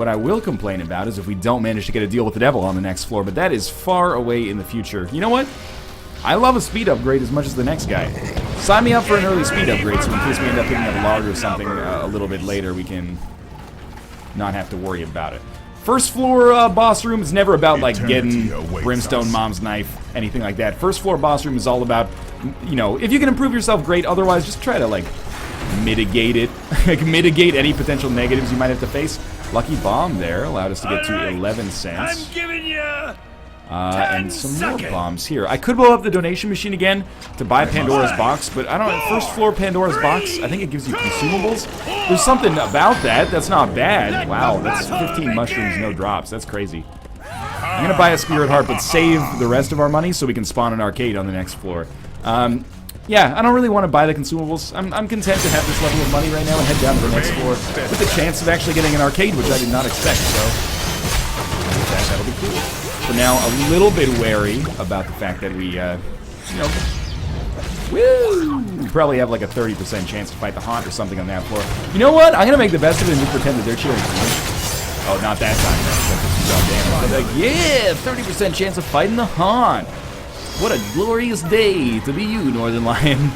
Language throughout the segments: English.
What I will complain about is if we don't manage to get a deal with the devil on the next floor, but that is far away in the future. You know what? I love a speed upgrade as much as the next guy. Sign me up for an early speed upgrade, so in case we end up picking up lard or something a little bit later, we can not have to worry about it. First floor boss room is never about, like, getting Brimstone Mom's knife, anything like that. First floor boss room is all about, you know, if you can improve yourself, great. Otherwise, just try to, like, mitigate it. Like, mitigate any potential negatives you might have to face. Lucky bomb there allowed us to get to 11 cents. I'm giving you and some more bombs here. I could blow up the donation machine again to buy Pandora's box, but I don't know. First floor Pandora's box, I think it gives you consumables. There's something about that. That's not bad. Wow, that's 15 mushrooms, no drops. That's crazy. I'm going to buy a Spirit Heart, but save the rest of our money so we can spawn an arcade on the next floor. Yeah, I don't really want to buy the consumables. I'm content to have this level of money right now and head down to the next floor with the chance of actually getting an arcade, which I did not expect, so that'll be cool. For now, a little bit wary about the fact that we, you know, we probably have like a 30% chance to fight the Haunt or something on that floor. You know what? I'm going to make the best of it and just pretend that they're cheering for me. Oh, not that time, man. Like, yeah, 30% chance of fighting the Haunt. What a glorious day to be you, Northern Lion.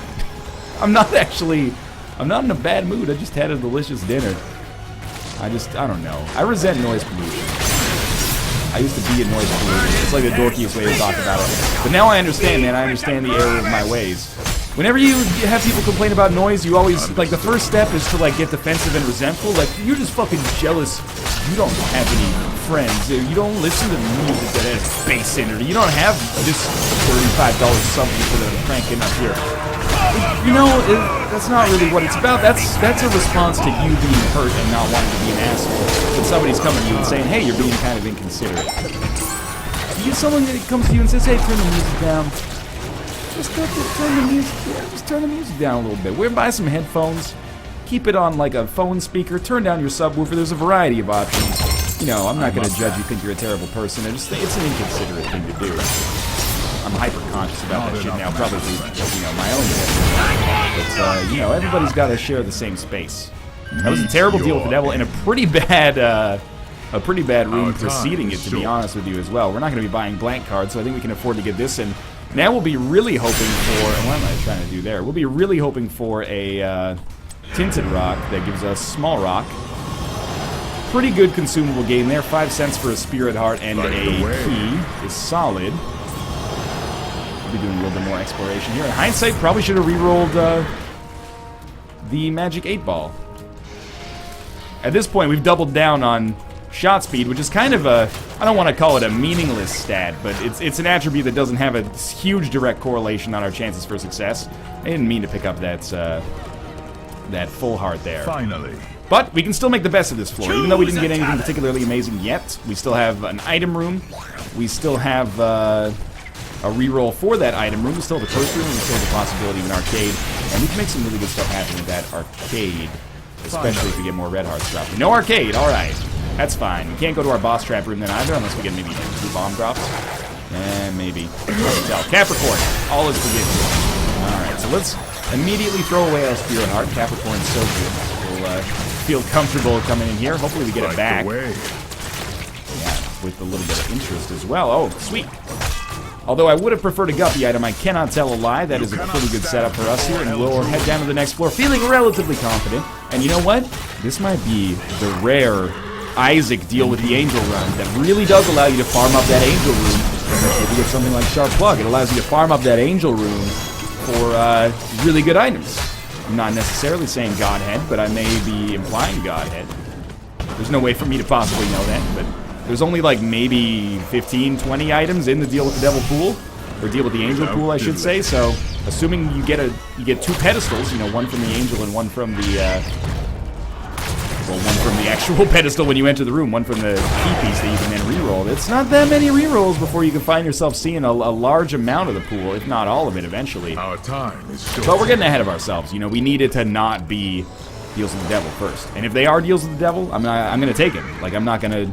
I'm not in a bad mood. I just had a delicious dinner. I don't know. I resent noise pollution. I used to be a noise pollution. It's like the dorkiest way to talk about it. But now I understand, man. I understand the error of my ways. Whenever you have people complain about noise, you always, like, the first step is to, like, get defensive and resentful. Like, you're just fucking jealous. You don't have any friends. You don't listen to music that has bass in it. You don't have this $35 something for the cranking up here. You know, that's not really what it's about. That's a response to you being hurt and not wanting to be an asshole. When somebody's coming to you and saying, hey, you're being kind of inconsiderate. You get someone that comes to you and says, hey, turn the music down. Just turn the music down a little bit. We're buy some headphones. Keep it on like a phone speaker. Turn down your subwoofer. There's a variety of options. You know, I'm not going to judge you think you're a terrible person. I just think it's an inconsiderate thing to do. I'm hyper-conscious about that shit now, probably because, you know, my own shit. But, you know, everybody's got to share the same space. That was a terrible deal with the devil and a pretty bad room preceding it, to be honest with you, as well. We're not going to be buying blank cards, so I think we can afford to get this in. Now we'll be really hoping for... What am I trying to do there? We'll be really hoping for a tinted rock that gives us small rock. Pretty good consumable game there. 5 cents for a Spirit Heart and a key is solid. We'll be doing a little bit more exploration here. In hindsight, probably should have re-rolled the Magic 8-Ball. At this point, we've doubled down on shot speed, which is kind of a, I don't want to call it a meaningless stat, but it's an attribute that doesn't have a huge direct correlation on our chances for success. I didn't mean to pick up that full heart there. Finally. But we can still make the best of this floor, even though we didn't get anything particularly amazing yet. We still have an item room. We still have a reroll for that item room. We still have the first room, and we still have the possibility of an arcade. And we can make some really good stuff happen with that arcade, especially if we get more red hearts dropped. No arcade, alright. That's fine. We can't go to our boss trap room then either, unless we get maybe 2 bomb drops. Maybe. Capricorn, all is forgiven. Alright, so let's immediately throw away our Spirit Heart. Capricorn's so good. We'll feel comfortable coming in here. Hopefully we get it back. Yeah, with a little bit of interest as well. Oh, sweet. Although I would have preferred a Guppy item, I cannot tell a lie. That is a pretty good setup for us here, and we'll head down to the next floor feeling relatively confident. And you know what? This might be the rare Isaac deal with the Angel Run that really does allow you to farm up that Angel Room. If you get something like Sharp Plug, it allows you to farm up that Angel Room for really good items. I'm not necessarily saying Godhead, but I may be implying Godhead. There's no way for me to possibly know that, but there's only like maybe 15, 20 items in the Deal with the Devil pool, or Deal with the Angel pool, I should say. So, assuming you get 2 pedestals, you know, one from the Angel and one from the one from the actual pedestal when you enter the room, one from the key piece that you can then reroll. It's not that many rerolls before you can find yourself seeing a large amount of the pool, if not all of it eventually. Our time is short. But we're getting ahead of ourselves. You know, we need it to not be Deals with the Devil first. And if they are Deals with the Devil, I'm going to take them. Like, I'm not going to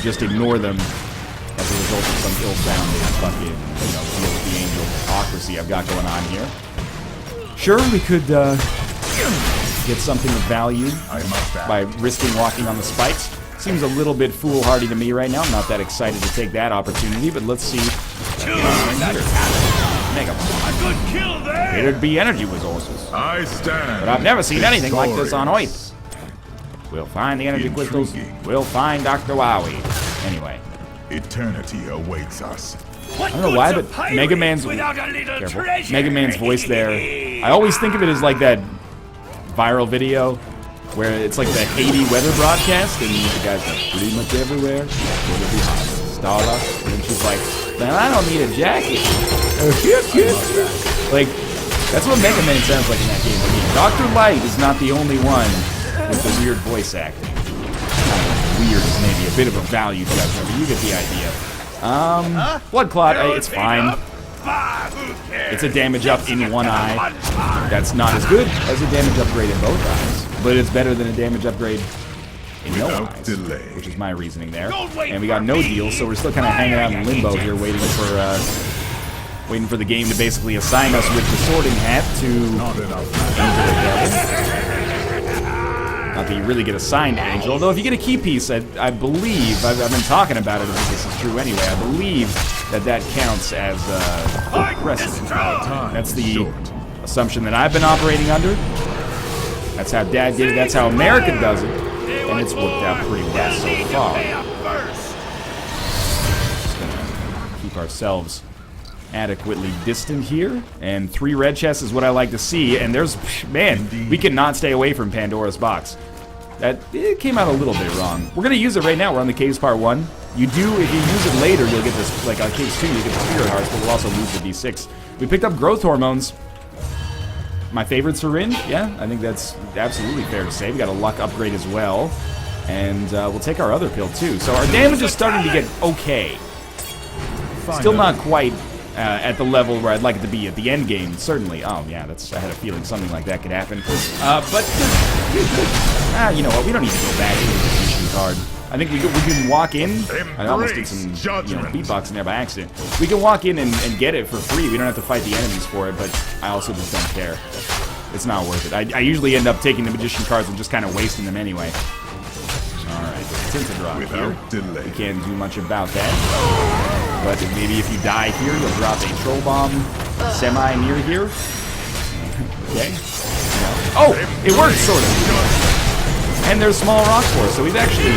just ignore them as a result of some ill-founded fucking, you know, Deal with the Angel hypocrisy I've got going on here. Sure, we could get something of value by risking walking on the spikes. Seems a little bit foolhardy to me right now. I'm not that excited to take that opportunity, but let's see. Mega Bomb. It'd be energy resources. I stand. But I've never seen anything like this on Hoyt. We'll find the energy crystals. We'll find Dr. Wowie. Anyway. Eternity awaits us. I don't know why, but Mega Man's Mega Man's voice there. I always think of it as like that viral video where it's like the Haiti weather broadcast, and the guys are pretty much everywhere. It'll be hot. Stardust, and then she's like, "Man, I don't need a jacket." Like, that's what Mega Man sounds like in that game. I mean, Dr. Light is not the only one with the weird voice acting. Weird is maybe a bit of a value judgment, but you get the idea. Blood Clot, it's fine. It's a damage up in one eye. That's not as good as a damage upgrade in both eyes, but it's better than a damage upgrade in no eyes, which is my reasoning there. And we got no deal, so we're still kind of hanging out in limbo here, waiting for the game to basically assign us with the Sorting Hat to Not that you really get assigned Angel, although if you get a key piece, I believe, I've been talking about it, I think this is true anyway, I believe that counts as precedent. That's the assumption that I've been operating under. That's how Dad did it, that's how America does it, and it's worked out pretty well so far. Just gonna keep ourselves adequately distant here, and 3 red chests is what I like to see, and there's, man, we cannot stay away from Pandora's box. It came out a little bit wrong. We're gonna use it right now. We're on the Caves Part 1. You do, if you use it later, you'll get this, like on Caves 2, you get the Spirit Hearts, but we'll also lose the D6. We picked up Growth Hormones. My favorite syringe, yeah, I think that's absolutely fair to say. We got a luck upgrade as well, and we'll take our other pill too. So our damage is starting to get okay. Still not quite at the level where I'd like it to be at the end game, certainly. Oh yeah, I had a feeling something like that could happen. You know what? We don't need to go back to the mission card. I think we can walk in. I almost did some beatboxing there by accident. We can walk in and get it for free. We don't have to fight the enemies for it, but I also just don't care. It's not worth it. I usually end up taking the magician cards and just kind of wasting them anyway. Alright, Tinta drop here. We can't do much about that. But maybe if you die here, you'll drop a troll bomb semi near here. Okay. Oh, it works, sort of. And there's small rock force, so we've actually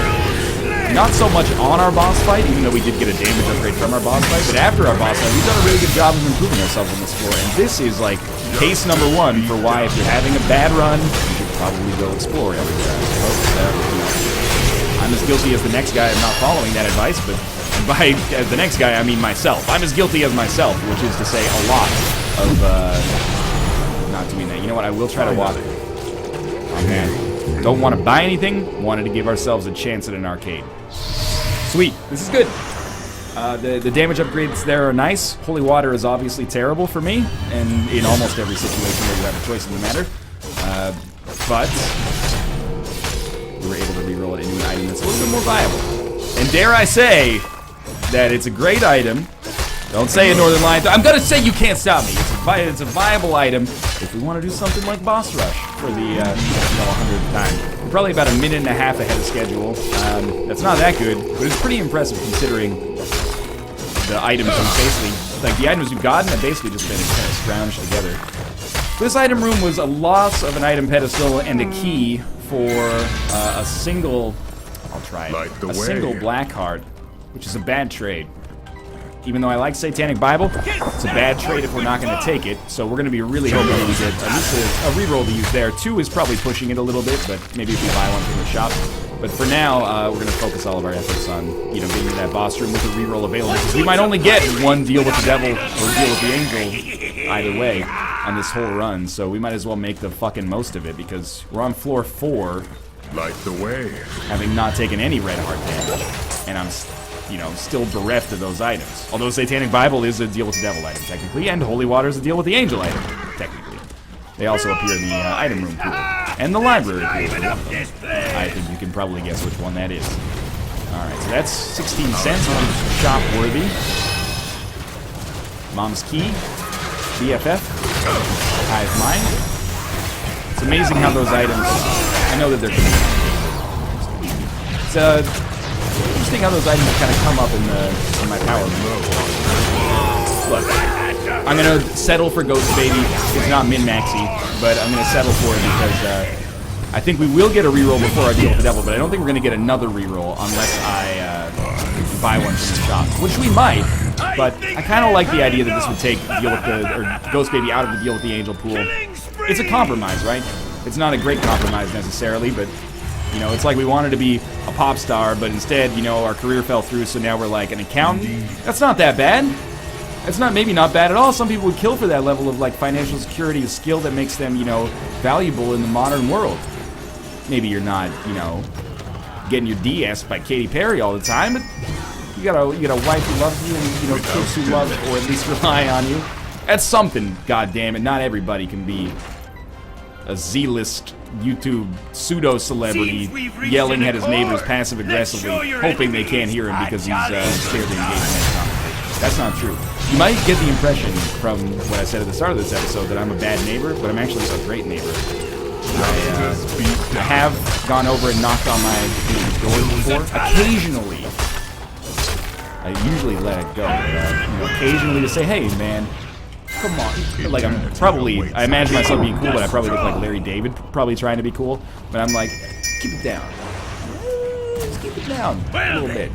not so much on our boss fight, even though we did get a damage upgrade from our boss fight, but after our boss fight, we've done a really good job of improving ourselves on this floor. And this is like case number 1 for why if you're having a bad run, you should probably go explore everywhere. I'm as guilty as the next guy of not following that advice, but by the next guy, I mean myself. I'm as guilty as myself, which is to say a lot of not doing that. You know what? I will try to walk. Oh man, don't want to buy anything. Wanted to give ourselves a chance at an arcade. Sweet, this is good. The damage upgrades there are nice. Holy water is obviously terrible for me, and in almost every situation where you have a choice in the matter. But we were able to reroll it into an item that's a little bit more viable. And dare I say that it's a great item. Don't say a Northern Lion. I'm gonna say you can't stop me. It's a viable item if we want to do something like Boss Rush for the 100th time. We're probably about a minute and a half ahead of schedule. That's not that good, but it's pretty impressive considering the items we've basically, like the items we've gotten have basically just been kind of scrounged together. This item room was a loss of an item pedestal and a key for a single, I'll try it, a single black heart, which is a bad trade. Even though I like Satanic Bible, it's a bad trade if we're not going to take it, so we're going to be really hoping that we get at least a reroll to use there. 2 is probably pushing it a little bit, but maybe if we buy one from the shop. But for now, we're going to focus all of our efforts on, getting to that boss room with a reroll available, because we might only get one deal with the devil or deal with the angel either way on this whole run, so we might as well make the fucking most of it, because we're on floor 4. Light the way. Having not taken any red heart damage, and I'm still bereft of those items. Although Satanic Bible is a deal with the devil item, technically, and Holy Water is a deal with the angel item, technically. They also appear in the item room pool, and the library pool. I think you can probably guess which one that is. Alright, so that's 16 cents, shop worthy. Mom's Key, BFF, Hive Mind. It's amazing how those items, I know that they're It's interesting how those items kind of come up in my power. Look, I'm gonna settle for Ghost Baby. It's not min-maxy, but I'm gonna settle for it because I think we will get a reroll before I deal with the devil, but I don't think we're gonna get another reroll unless I buy one from the shop, which we might. But I kind of like the idea that this would take deal with the Ghost Baby out of the deal with the angel pool. It's a compromise, right? It's not a great compromise necessarily, but you know, it's like we wanted to be a pop star, but instead, you know, our career fell through, so now we're like an accountant. That's not that bad. It's maybe not bad at all. Some people would kill for that level of like financial security, a skill that makes them, you know, valuable in the modern world. Maybe you're not, you know, getting your DS by Katy Perry all the time, but you got a wife who loves you and, you know, kids who love or at least rely on you. That's something, goddammit. Not everybody can be a Z-list YouTube pseudo-celebrity yelling at his neighbors passive-aggressively, hoping they can't hear him because he's scared to engage in that conversation. That's not true. You might get the impression from what I said at the start of this episode that I'm a bad neighbor, but I'm actually a great neighbor. I have gone over and knocked on my neighbor's door before. Occasionally. I usually let it go, but, you know, occasionally to say, hey, man, come on. Like, I imagine myself being cool, but I probably look like Larry David, probably trying to be cool. But I'm like, keep it down. Just keep it down a little bit.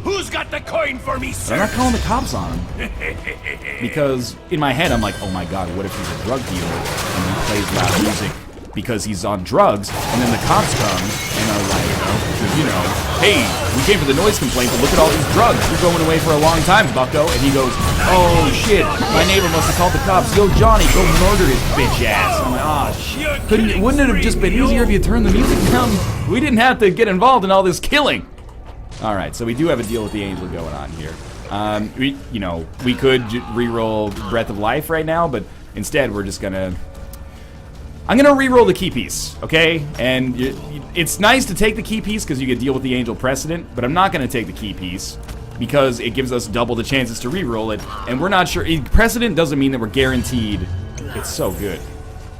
Who's got the coin for me, sir? But I'm not calling the cops on him. Because in my head, I'm like, oh my god, what if he's a drug dealer and he plays loud music because he's on drugs, and then the cops come and are like, you know, hey, we came for the noise complaint, but look at all these drugs. You're going away for a long time, bucko. And he goes, oh shit, my neighbor must have called the cops. Yo, Johnny, go murder his bitch ass. I'm like, oh shit. Wouldn't it have just been easier if you turned the music down? We didn't have to get involved in all this killing. All right, so we do have a deal with the angel going on here. We could re-roll Breath of Life right now, but instead we're just gonna. I'm gonna re-roll the key piece, okay? And it's nice to take the key piece because you get deal with the angel precedent, but I'm not gonna take the key piece because it gives us double the chances to re-roll it, and we're not sure. Precedent doesn't mean that we're guaranteed. It's so good.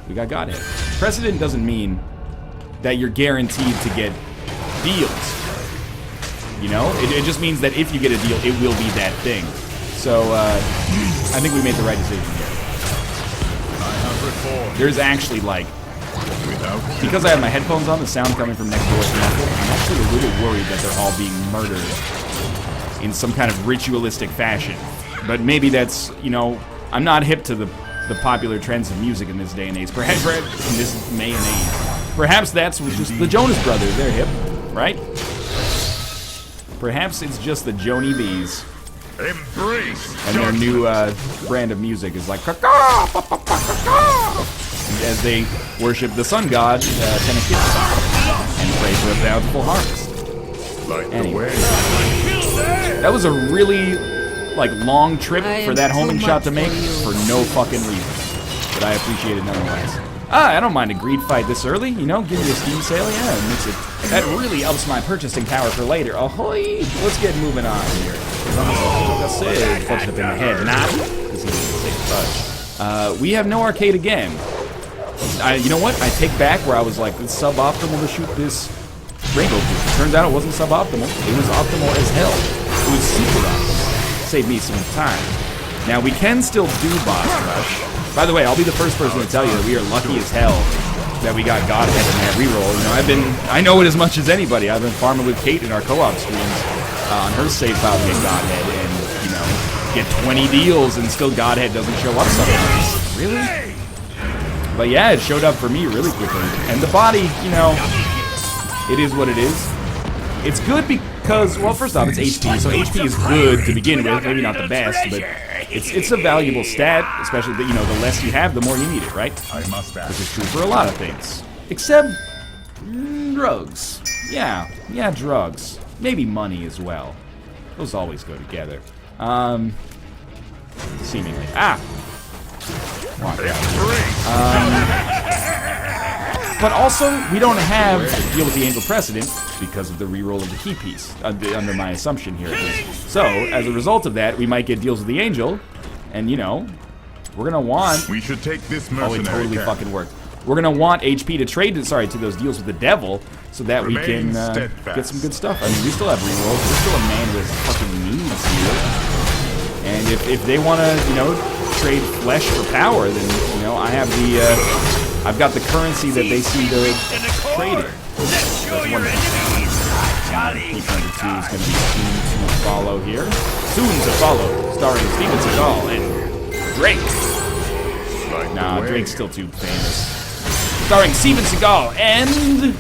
We got Godhead. Precedent doesn't mean that you're guaranteed to get deals. You know, it just means that if you get a deal, it will be that thing. So, I think we made the right decision here. There's actually, like, because I have my headphones on, the sound coming from next door is natural. I'm actually a little worried that they're all being murdered in some kind of ritualistic fashion. But maybe that's, you know, I'm not hip to the popular trends of music in this day and age. Perhaps in this mayonnaise. Perhaps that's just the Jonas Brothers. They're hip, right? Perhaps it's just the Joni Bees. Embrace. And their new brand of music is like as they worship the sun god Tennessee and pray for a bountiful harvest. Anyway, that was a really long trip for that homing shot to make for no fucking reason, but I appreciate it nonetheless. I don't mind a greed fight this early, you know, give me a Steam sale, yeah, it makes it. That really ups my purchasing power for later. Ahoy! Let's get moving on here. Fucked up in the head, we have no arcade again. You know what? I take back where I was like, it's suboptimal to shoot this rainbow poop. Turns out it wasn't suboptimal. It was optimal as hell. It was super optimal. Saved me some time. Now we can still do boss rush. By the way, I'll be the first person to tell you that we are lucky as hell that we got Godhead in that reroll. You know, I know it as much as anybody. I've been farming with Kate in our co-op streams on her save file to get Godhead and, you know, get 20 deals and still Godhead doesn't show up sometimes. Really? But yeah, it showed up for me really quickly. And the body, you know, it is what it is. It's good because, well, first off, it's HP, so HP is good to begin with. Maybe not the best, but it's a valuable stat, especially that, you know, the less you have, the more you need it, right? Which is true for a lot of things, except drugs. Yeah, drugs. Maybe money as well. Those always go together. Seemingly. But also, we don't have deal with the angel precedent because of the reroll of the key piece, under my assumption here at least. So, as a result of that, we might get deals with the angel, and you know, we're gonna want. We should take this mercenary. Oh, it totally fucking worked. we're gonna want HP to trade to, to those deals with the devil, so that we can get some good stuff. I mean, we still have rerolls. We're still a man with fucking needs here. And if they want to, you know, trade flesh for power, then, you know, I have the, I've got the currency that they see to trade it. Let's show your enemies. Heat number 2 is going to be soon to follow here. Soon to follow, starring Steven Seagal and Drake. Nah, Drake's still too famous. Starring Steven Seagal and...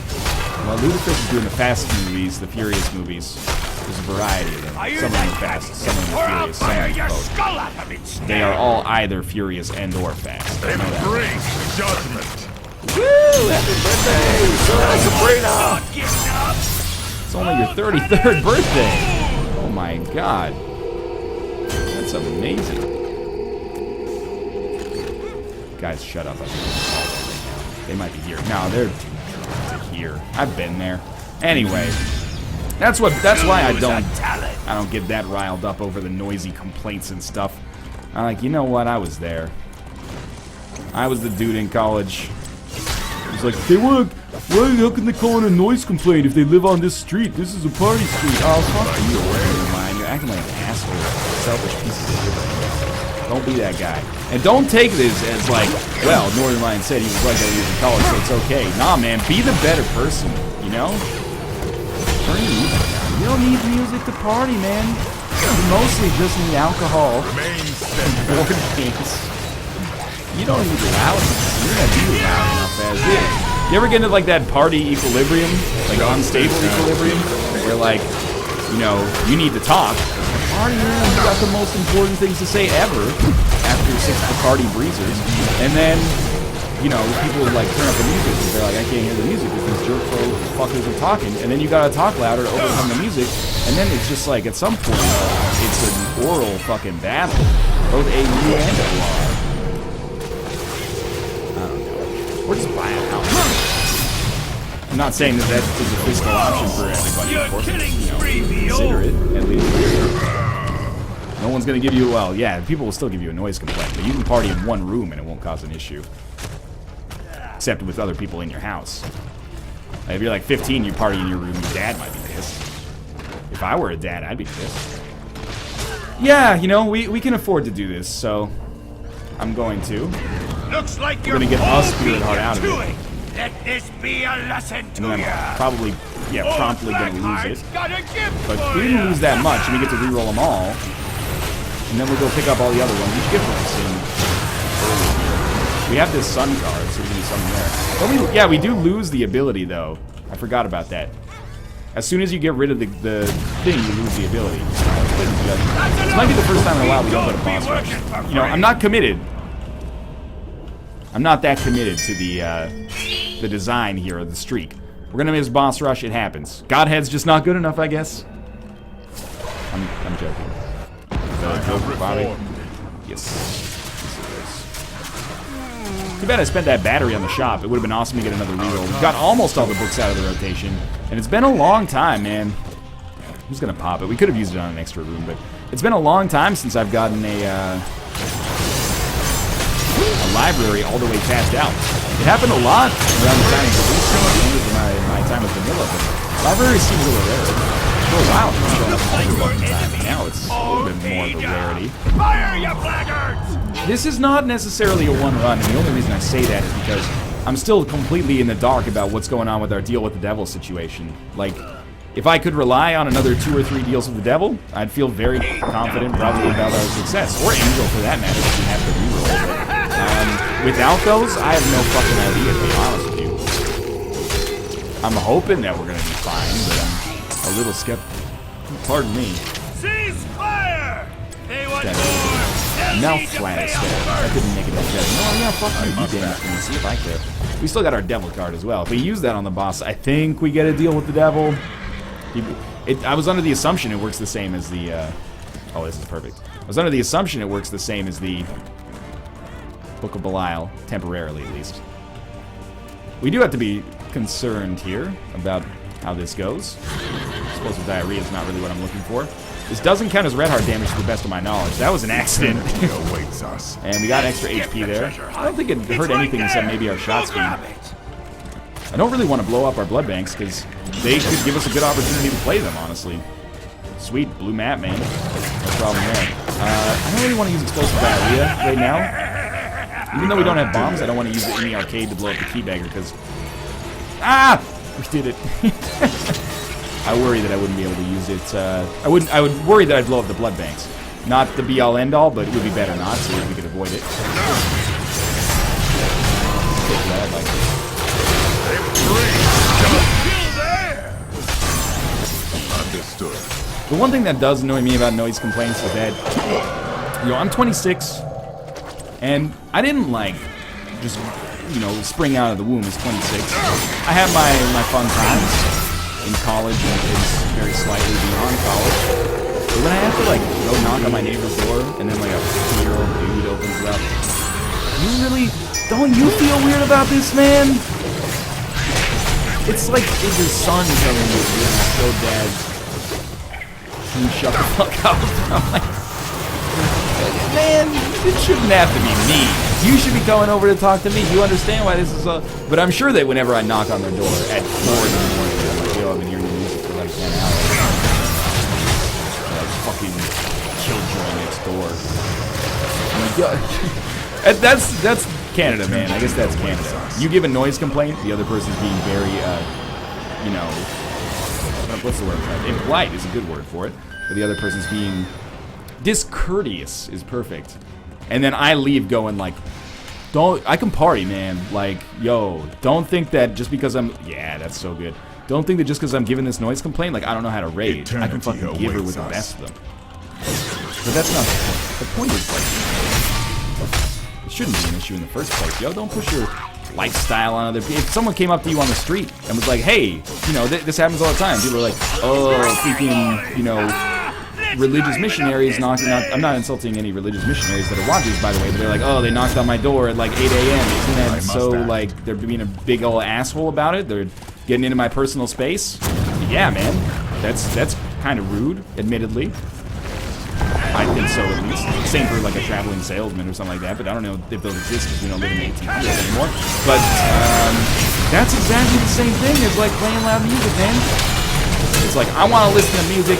Well, Ludacris is doing the Fast movies, the Furious movies. There's a variety of them. Some of them are fast, some of them are furious, some of them are both. They are all either furious and or fast. Embrace judgment. Woo! Happy birthday! Sabrina! It's only your 33rd birthday! Oh my god. That's amazing. Guys, shut up. They might be here. No, they're too drunk to hear. I've been there. Anyway. That's why I don't get that riled up over the noisy complaints and stuff. I'm like, you know what? I was there. I was the dude in college. It's like, they want, how can they call it a noise complaint if they live on this street? This is a party street. Oh, fuck you. Never mind. You're acting like an asshole. Selfish pieces of shit. Don't be that guy. And don't take this as like, well, Northernlion said he was like that when he was in college, so it's okay. Nah, man. Be the better person, you know? Turn your music down. You don't need music to party, man. You mostly just need alcohol and board games. You don't need loudness. You're gonna be loud enough as is. You ever get into like that party equilibrium, like unstable equilibrium, where like, you know, you need to talk. Party, man, you got the most important things to say ever after 6 Bacardi breezers, and then, you know, people like turn up the music and they're like, I can't hear the music because these jerk fuckers are talking, and then you gotta talk louder to overcome the music, and then it's just like at some point it's an oral fucking battle, both AU and OR. Or just buy a house. I'm not saying that that is a fiscal option for everybody, of course. You know, consider it, at least. No one's gonna give you, well, yeah, people will still give you a noise complaint, but you can party in one room and it won't cause an issue. Except with other people in your house. Like if you're like 15, you party in your room, your dad might be pissed. If I were a dad, I'd be pissed. Yeah, you know, we can afford to do this, so I'm going to. Looks like we're gonna get us Spirit Heart out of it. Let this be a lesson to and then I'm probably, yeah, promptly gonna lose it. But we didn't lose that much, and we get to reroll them all. And then we'll go pick up all the other ones. Each gift we have this sun card, so we can do something there. But yeah, we do lose the ability, though. I forgot about that. As soon as you get rid of the thing, you lose the ability. This might be the first time in a while we don't go to boss rush. You know, I'm not committed. I'm not that committed to the design here of the streak. We're gonna miss boss rush. It happens. Godhead's just not good enough, I guess. I'm joking. Bobby. Yes. Too bad I spent that battery on the shop. It would have been awesome to get another reroll. We got almost all the books out of the rotation, and it's been a long time, man. I'm just gonna pop it. We could have used it on an extra room, but it's been a long time since I've gotten a library all the way tapped out. It happened a lot around the time of my time with Vanilla, but libraries seem a little rare. For a while, it's showing up all the time. Now it's a little bit more of a rarity. Fire, you blackguards! This is not necessarily a one run, and the only reason I say that is because I'm still completely in the dark about what's going on with our deal with the devil situation. Like, if I could rely on another 2 or 3 deals with the devil, I'd feel very confident probably about our success. Or Angel, for that matter, if we have to reroll. Without those, I have no fucking idea, to be honest with you. I'm hoping that we're going to be fine, but I'm a little skeptical. Pardon me. Cease fire! They want more! Now flat is I couldn't make it up together. No, yeah, fuck you. You damage me. See if I care. We still got our devil card as well. If we use that on the boss, I think we get a deal with the devil. I was under the assumption it works the same as the... oh, this is perfect. I was under the assumption it works the same as the Book of Belial, temporarily at least. We do have to be concerned here about how this goes. explosive diarrhea is not really what I'm looking for. This doesn't count as red heart damage to the best of my knowledge. That was an accident. awaits us. And we got extra HP there. I don't think it hurt anything except maybe our shot speed. I don't really want to blow up our blood banks because they could give us a good opportunity to play them, honestly. Sweet, blue map, man. No problem there. I don't really want to use explosive diarrhea right now. Even though we don't have bombs, I don't want to use it in the arcade to blow up the teabagger because... Ah! We did it. I worry that I wouldn't be able to use it. I would worry that I'd blow up the blood banks. Not the be-all end-all, but it would be better not, so we could avoid it. I like it. Understood. The one thing that does annoy me about noise complaints is that, I'm 26, and I didn't, like, just, spring out of the womb as 26. I have my fun times in college and very slightly beyond college. But when I have to, like, go knock on my neighbor's door, and then, like, a 50-year-old dude opens it up, don't you feel weird about this, man? It's like it's your son telling you, so Dad, can you shut the fuck up? I'm like, man, it shouldn't have to be me. You should be going over to talk to me. You understand why this is a... But I'm sure that whenever I knock on their door at 4 in the morning, I'm like, yo, I've been hearing your music for like 10 hours. Like, fucking killjoy next door. I'm like, yo... That's Canada, man. I guess that's Canada. You give a noise complaint, the other person's being very, what's the word for that? Impolite is a good word for it. But the other person's being discourteous is perfect. And then I leave going like, I can party, man. Like, yo, don't think that just because yeah, that's so good. Don't think that just because I'm giving this noise complaint, like, I don't know how to rage. I can fucking give her with the best of them. But that's not the point. Is, like, it shouldn't be an issue in the first place. Yo, don't push your lifestyle on other people. If someone came up to you on the street and was like, hey, this happens all the time. People are like, oh, freaking, religious missionaries knocking out. I'm not insulting any religious missionaries that are watchers, by the way, but they're like, oh, they knocked on my door at like 8 a.m. Isn't that so, like, they're being a big old asshole about it? They're getting into my personal space? Yeah, man. That's kind of rude, admittedly. I think so, at least. Same for, like, a traveling salesman or something like that, but I don't know if those exist because we don't live in the 1800s anymore. But, that's exactly the same thing as, like, playing loud music, man. It's like, I want to listen to music.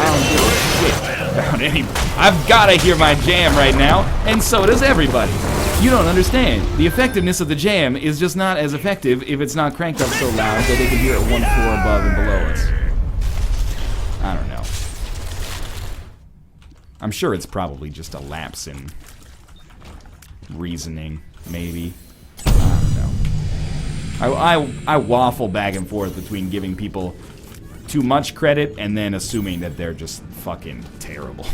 I don't give a shit about any... I've got to hear my jam right now, and so does everybody. You don't understand. The effectiveness of the jam is just not as effective if it's not cranked up so loud that they can hear it one floor above and below us. I don't know. I'm sure it's probably just a lapse in reasoning, maybe. I don't know. I waffle back and forth between giving people too much credit and then assuming that they're just fucking terrible.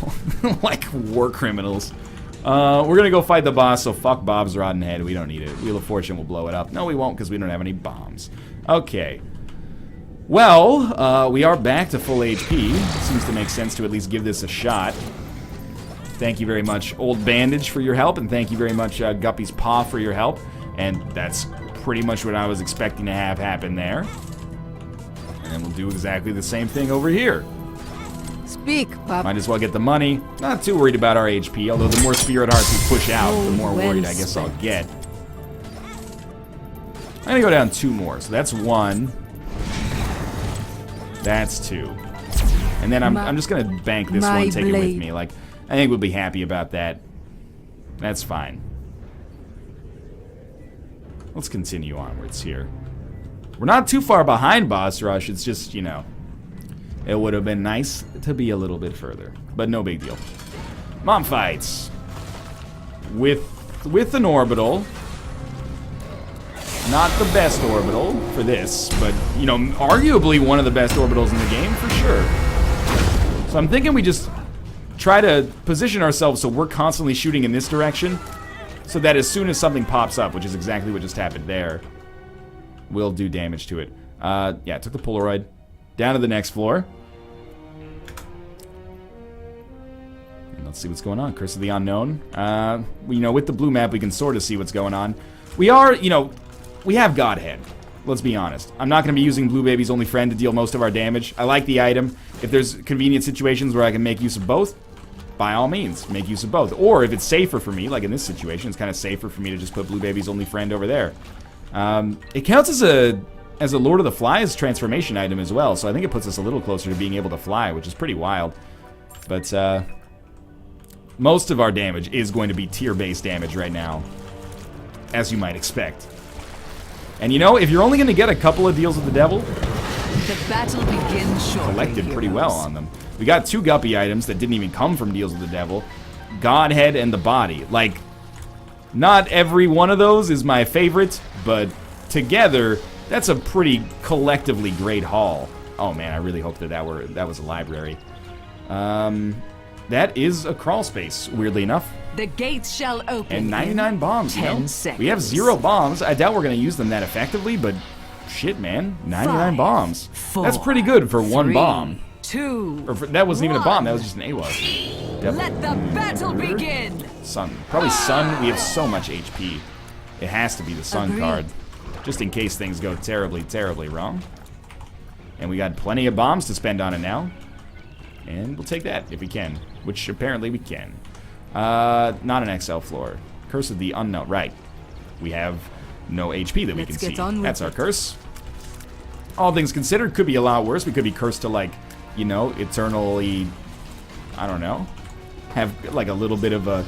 Like war criminals. We're gonna go fight the boss, so fuck Bob's Rotten Head. We don't need it. Wheel of Fortune will blow it up. No, we won't, because we don't have any bombs. Okay. Well, we are back to full HP. Seems to make sense to at least give this a shot. Thank you very much, Old Bandage, for your help, and thank you very much, Guppy's Paw, for your help. And that's pretty much what I was expecting to have happen there. And then we'll do exactly the same thing over here. Speak, Pop. Might as well get the money. Not too worried about our HP, although the more Spirit Hearts we push out, the more worried I guess I'll get. I'm gonna go down 2 more, so that's 1. That's 2. And then I'm just gonna bank this one, take it with me. Like, I think we'll be happy about that. That's fine. Let's continue onwards here. We're not too far behind Boss Rush, it's just, it would have been nice to be a little bit further. But no big deal. Mom fights. With an orbital. Not the best orbital for this, but, arguably one of the best orbitals in the game, for sure. So I'm thinking we just try to position ourselves so we're constantly shooting in this direction, so that as soon as something pops up, which is exactly what just happened there, we'll do damage to it. Yeah, took the Polaroid. Down to the next floor. And let's see what's going on. Curse of the Unknown. With the blue map, we can sort of see what's going on. We are, we have Godhead. Let's be honest. I'm not going to be using Blue Baby's only friend to deal most of our damage. I like the item. If there's convenient situations where I can make use of both, by all means, make use of both. Or if it's safer for me, like in this situation, it's kind of safer for me to just put Blue Baby's only friend over there. It counts as a Lord of the Flies transformation item as well, so I think it puts us a little closer to being able to fly, which is pretty wild. But most of our damage is going to be tier-based damage right now, as you might expect. And you know, if you're only going to get a couple of deals with the devil, the battle begins shortly. Collected pretty well on them. We got 2 guppy items that didn't even come from deals with the devil. Godhead and the body. Like, not every one of those is my favorite, but together, that's a pretty collectively great haul. Oh man, I really hope that was a library. That is a crawl space, weirdly enough. The gates shall open. And 99 bombs, you know? 10 seconds. We have 0 bombs. I doubt we're going to use them that effectively, but shit, man. 99 bombs. 4, That's pretty good for 1 3, bomb. 2, Or that wasn't even a bomb, 1. that was just an AWAS. Let the battle begin. Sun. Probably Sun. We have so much HP. It has to be the Sun Agreed. card. Just in case things go terribly, terribly wrong. And we got plenty of bombs to spend on it now. And we'll take that if we can. Which apparently we can. Not an XL floor. Curse of the Unknown. Right. We have no HP that we can see. That's our curse. All things considered, could be a lot worse. We could be cursed to, like, you know, eternally, I don't know, have like a little bit of a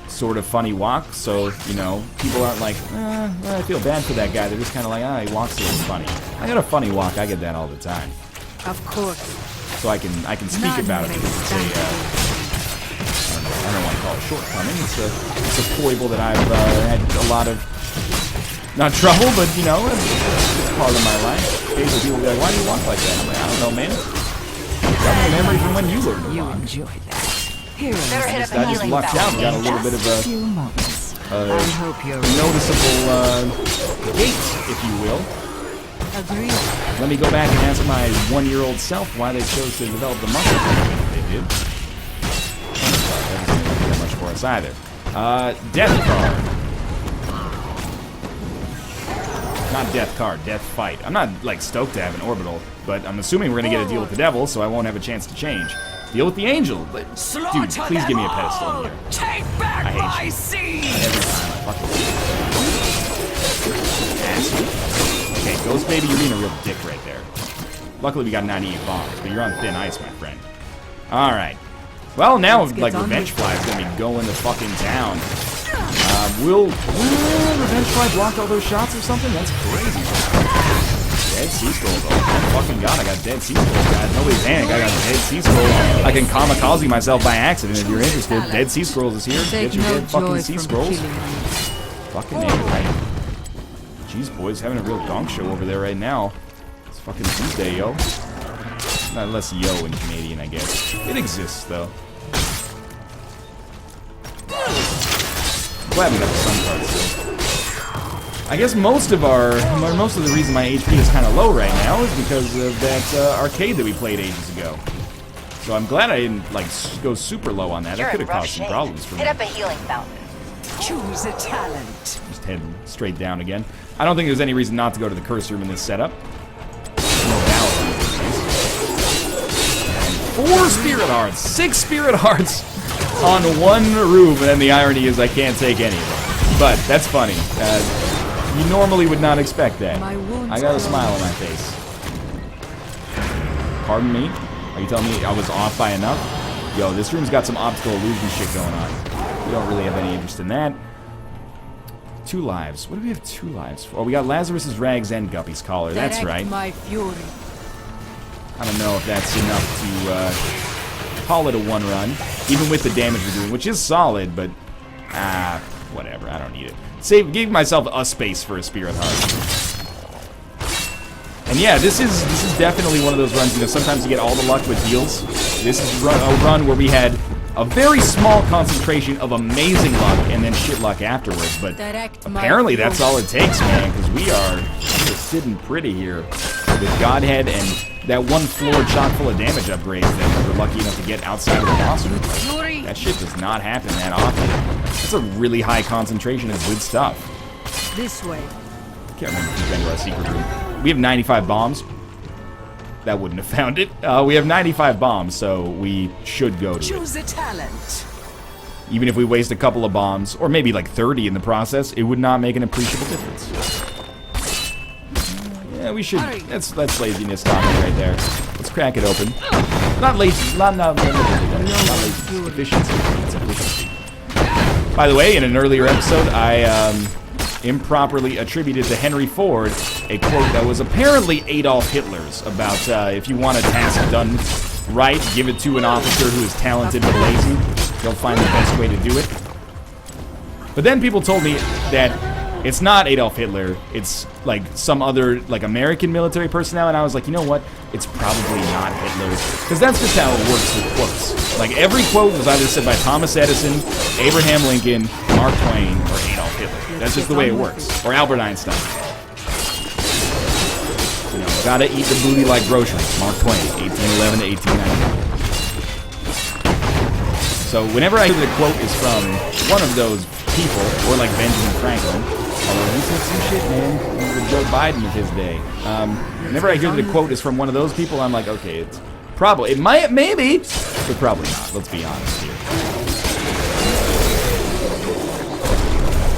sort of funny walk. So, you know, people aren't like, I feel bad for that guy. They're just kind of like, he walks a little funny. I got a funny walk. I get that all the time. Of course. So I can speak about it because it's a, I don't want to call it shortcoming. It's a foible that I've had a lot of, not trouble, but, you know, it's part of my life. Occasionally people will be like, why do you walk like that? I'm like, I don't know, man. Got my memory from when you learned to walk. Enjoy that. Here I just lucked out and got a little bit of a noticeable gait, if you will. Agreed. Let me go back and ask my 1-year-old self why they chose to develop the muscle they did. That doesn't really do that much for us either. Death card. Not death card, death fight. I'm not, like, stoked to have an orbital, but I'm assuming we're going to get a deal with the devil, so I won't have a chance to change. Deal with the angel. Dude, please give me a pedestal in here. Take back my seed. Every time. Fuck it. Asshole. Okay, Ghost Baby, you're being a real dick right there. Luckily, we got 98 bombs, but you're on thin ice, my friend. Alright. Well, now, like, Revenge Fly is going to be going to fucking town. Will Revenge Fly block all those shots or something? That's crazy. Dead Sea Scrolls. Oh, fucking god, I got Dead Sea Scrolls, guys. Nobody's panic. I got Dead Sea Scrolls. I can kamikaze myself by accident if you're interested. Dead Sea Scrolls is here. Get your dead fucking Sea Scrolls. Fucking name right. Jeez, boys, having a real donk show over there right now. It's fucking Tuesday, yo. Not less yo in Canadian, I guess. It exists, though. Glad we got the sun card still. I guess most of the reason my HP is kind of low right now is because of that arcade that we played ages ago. So I'm glad I didn't, like, go super low on that. That could have caused some problems for me. Hit up a healing fountain. Choose a talent. Just head straight down again. I don't think there's any reason not to go to the curse room in this setup. No balance in this case. 4 spirit hearts, 6 spirit hearts on 1 room, and then the irony is I can't take any of them. But that's funny. You normally would not expect that. I got a smile on my face. Pardon me? Are you telling me I was off by enough? Yo, this room's got some optical illusion shit going on. We don't really have any interest in that. 2 lives. What do we have 2 lives for? Oh, we got Lazarus's rags and Guppy's collar. That's right. My fury. I don't know if that's enough to call it a 1 run, even with the damage we're doing, which is solid, but whatever. I don't need it. Gave myself a space for a spirit heart. And yeah, this is definitely one of those runs. You know, sometimes you get all the luck with deals. This is a run where we had a very small concentration of amazing luck and then shit luck afterwards. But apparently that's all it takes, man, because we're sitting pretty here with Godhead and that 1 floor chock full of damage upgrades that we were lucky enough to get outside of the boss room. That shit does not happen that often. That's a really high concentration of good stuff. This way. Can't remember if we've been to our secret room. We have 95 bombs. That wouldn't have found it. We have 95 bombs, so we should go to it. Choose a talent. Even if we waste a couple of bombs, or maybe like 30 in the process, it would not make an appreciable difference. Yeah, we should. That's laziness talking right there. Let's crack it open. Not lazy. Not lazy. Efficiency. That's efficiency. By the way, in an earlier episode, I improperly attributed to Henry Ford a quote that was apparently Adolf Hitler's about if you want a task done right, give it to an officer who is talented but lazy. They'll find the best way to do it. But then people told me that it's not Adolf Hitler, it's like some other like American military personnel, and I was like, you know what? It's probably not Hitler. Because that's just how it works with quotes. Like every quote was either said by Thomas Edison, Abraham Lincoln, Mark Twain, or Adolf Hitler. That's just the way it works. Or Albert Einstein. You know, gotta eat the booty like groceries. Mark Twain, 1811 to 1899. So whenever I hear the quote is from one of those people, or like Benjamin Franklin, although he said some shit, man, he was Joe Biden of his day. Whenever I hear that the quote is from one of those people, I'm like, okay, it's probably, it might, maybe, but probably not. Let's be honest here.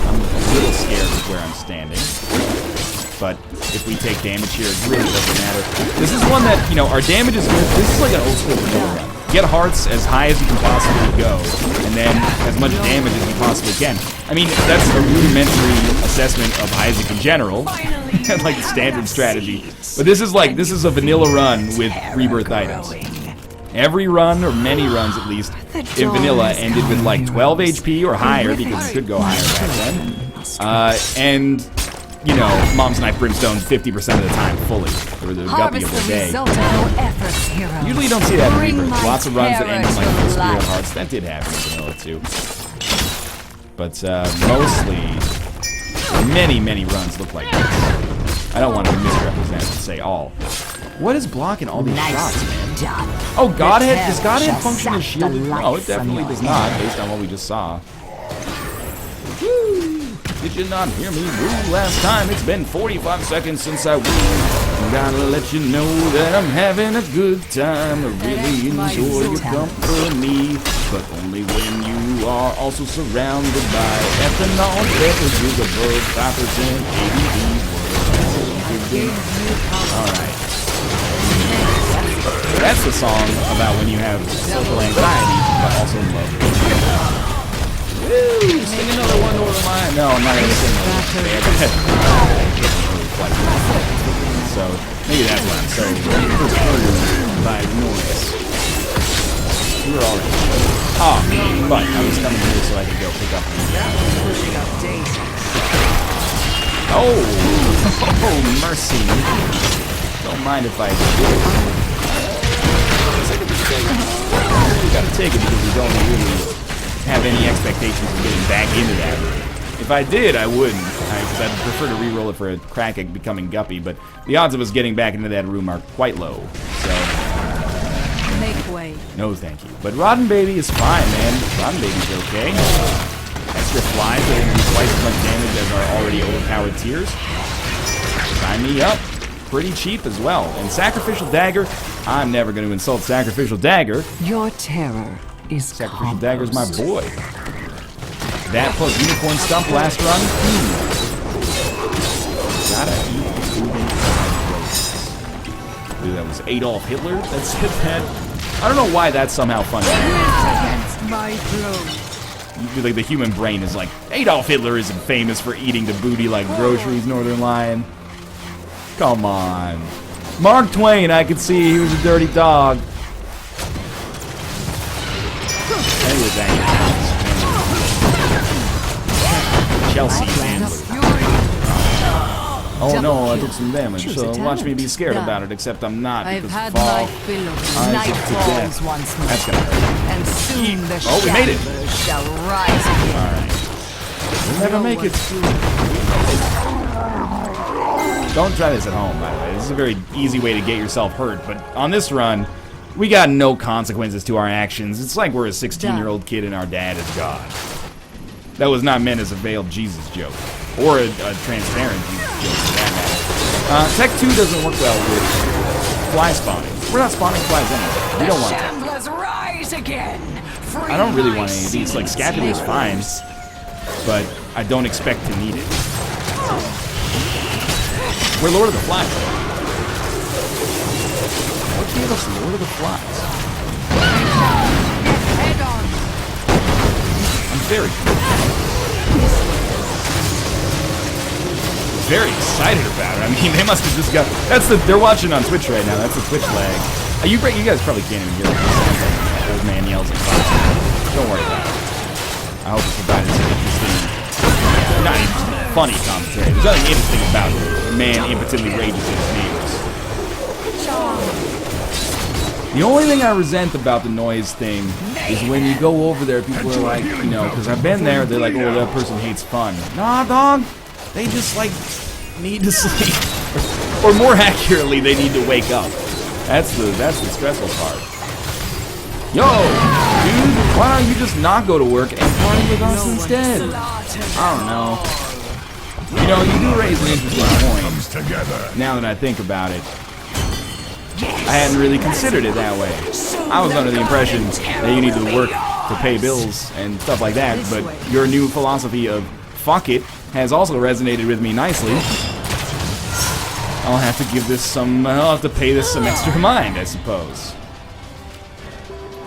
I'm a little scared of where I'm standing. But if we take damage here, it really doesn't matter. This is one that, you know, our damage is good. This is like an old school vanilla run. Get hearts as high as you can possibly go, and then as much damage as you possibly can. I mean, that's a rudimentary assessment of Isaac in general, and like standard strategy. But this is a vanilla run with rebirth items. Every run, or many runs at least, in vanilla ended with like 12 HP or higher, because it could go higher back then. And you know, Mom's Knife Brimstone 50% of the time fully, or the guppy of the day. Usually you don't see that in Rebirth. Lots of runs that end in like full Spirit Hearts. That did happen in vanilla too. But mostly, many runs look like this. I don't want to misrepresent and say all. What is blocking all these shots, man? Oh, Godhead? Does Godhead function as shield? No, it definitely does not, based on what we just saw. Woo! Did you not hear me woo last time? It's been 45 seconds since I woo. Gotta let you know that I'm having a good time. I really enjoy your company, but only when you are also surrounded by ethanol beverages above 5% ABV. Alright. That's the song about when you have social anxiety, but also love. Woo! Sing another one over mine. No, I'm not gonna sing it. So maybe that's why I'm so perturbed by noise. We were already. Oh, but I was coming here so I could go pick up the Oh, mercy. Don't mind if I do. We gotta take it because we don't really have any expectations of getting back into that. If I did, I wouldn't, because I'd prefer to re-roll it for a crack at becoming Guppy, but the odds of us getting back into that room are quite low, so... Make way. No, thank you. But Rotten Baby is fine, man. Rotten Baby's okay. Extra flies are going to do twice as much damage as our already overpowered tiers. Sign me up. Pretty cheap as well. And Sacrificial Dagger, I'm never going to insult Sacrificial Dagger. Your terror is Sacrificial Dagger's my boy. That plus Unicorn Stump last run. Gotta eat the Dude, that was Adolf Hitler that said that. I don't know why that's somehow funny. against my throne. Like the human brain is like, Adolf Hitler isn't famous for eating the booty like groceries, Northern Lion. Come on. Mark Twain, I could see he was a dirty dog. Chelsea Sandler. Oh no, I took some damage, so watch me be scared about it, except I'm not, because I've had fall, my fill of nightfalls once more. That's gonna hurt. And soon the Oh, we made it. shadows shall rise again. Alright. We'll never make it. Don't try this at home, by the way. This is a very easy way to get yourself hurt, but on this run, we got no consequences to our actions. It's like we're a 16-year-old kid and our dad is God. That was not meant as a veiled Jesus joke. Or a transparent Jesus joke, for that matter. Tech 2 doesn't work well with fly spawning. We're not spawning flies anyway. We don't want that. Shamblers rise again. I don't really want any of these. Like, Scapular's fine, but I don't expect to need it. We're Lord of the Flies. What gave us Lord of the Flies? Head on. I'm very excited about it. I mean, they must have just got. They're watching on Twitch right now. That's the Twitch lag. You guys probably can't even hear it. Old man yells at class. Don't worry about it. I hope it provided some interesting, not interesting, funny commentary. There's nothing interesting about a man impotently rages at his neighbors. The only thing I resent about the noise thing is when you go over there, people are like, you know, because I've been there, they're like, oh, that person hates fun. Nah, dog. They just, like, need to sleep. Or more accurately, they need to wake up. That's the stressful part. Yo, dude, why don't you just not go to work and party with us instead? I don't know. You know, you do raise an interesting point. Now that I think about it, I hadn't really considered it that way. I was under the impression that you needed to work to pay bills and stuff like that, but your new philosophy of fuck it has also resonated with me nicely. I'll have to give this some, I'll have to pay this some extra mind, I suppose.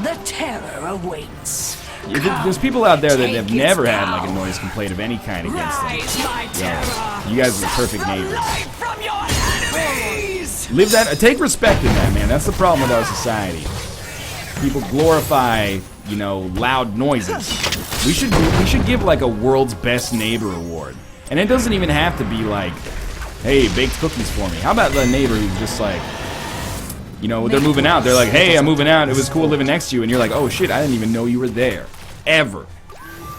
The terror awaits. There's people out there that have never had like a noise complaint of any kind against them. You guys are the perfect neighbors. Live that, take respect in that, man. That's the problem with our society. People glorify, you know, loud noises. We should give like a world's best neighbor award. And it doesn't even have to be like, hey, baked cookies for me. How about the neighbor who's just like, you know, they're moving out. They're like, hey, I'm moving out. It was cool living next to you. And you're like, oh shit, I didn't even know you were there. Ever.